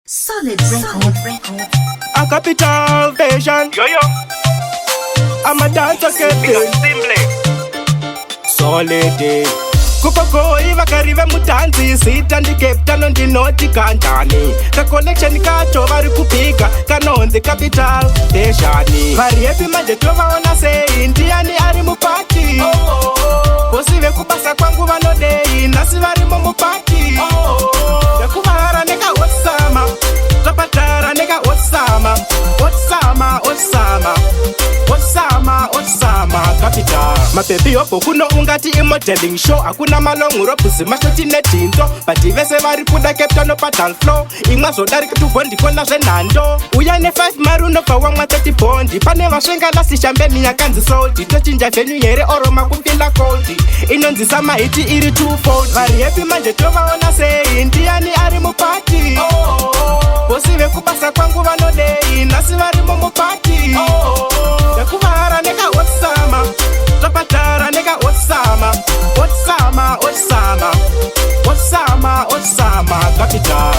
Solid record. A capital version. Yo yo. I'm a dancer Big Cymplex. Cymplex. Solid. Kupoko iva karive mutanzi sita ndi Captano ndinoti kanjani ka collection kacho vari kupika kanonzi capital version. Vari happy manje tovaona sei ndiani ari mupati. Posive kubasa kwangu vanodei nasi vari mumupati. Ndakuvara neka osama tapatara neka osama osama osama osama osama capital. Mapepi yopo kuno ungati modeling show akuna malonguro pusi mashoti netinto bati vese vari kuda Captano-Hot dance flow imwa zodarika tubondi kona zvenhando uya ne5 maruno pawamwa 30 bondi pane vasvenga lasishambeni yakanzi soldi tochinja venyu here oroma kupinda koldi inonzi samahiti iri twofold. Vari happy manje tovaona sei ndiani ari mupati. Posive kubasa kwangu vanodei nasi vari mumupati. Ndakuvara neka osama tapatara neka osama osama osama osama osama capital.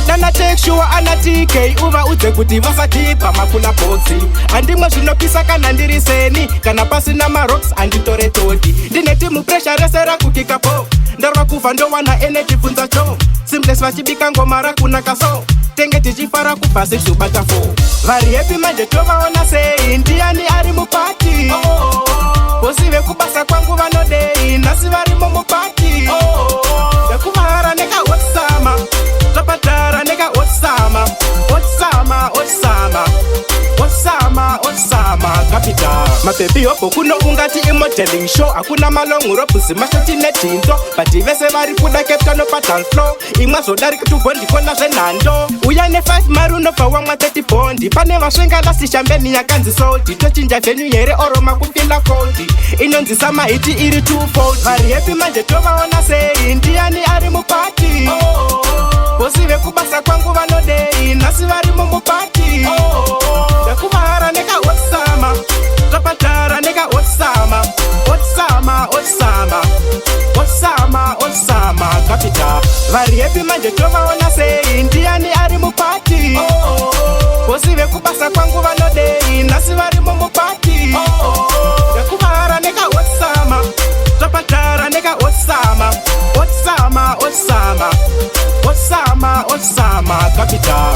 Dana take sure ana TK uva udze kuti vasatipa makula boxi andimwe zvinopisa kana ndiri seni kana pasina marocks anditore toti ndine timu pressure rese rakukika po ndarwa kuva ndowana energy bvunza cho Cymplex vachibika ngoma rakunaka so tenge tichifara kubva sekubata 4. Vari happy manje tovaona sei ndiani ari mupati. Posive kubasa kwangu vanodei nasi vari mumupati. Ndakuvara neka osama tapatara neka osama osama osama osama osama capital. Mapepi yopo kuno ungati modeling show akuna malonguro pusi mashoti netinto bati vese vari kuda Captano-Hot dance flow imwa zodarika tubondi kona zvenhando uya ne5 maruno pawamwa 30 bondi pane vasvenga lasishambeni yakanzi soldi tochinja venyu here oroma kupinda koldi inonzi samahiti iri twofold. Vari happy manje tovaona sei ndiani ari mupati. Posive kubasa kwangu vanodei nasi vari mumupati. Ndakuvara neka osama tapatara neka osama osama osama osama osama capital. Vari happy manje tovaona sei ndiani ari mupati. Posive kubasa kwangu vanodei nasi vari mumupati. Ndakuvara neka osama tapatara neka osama osama osama osama osama capital.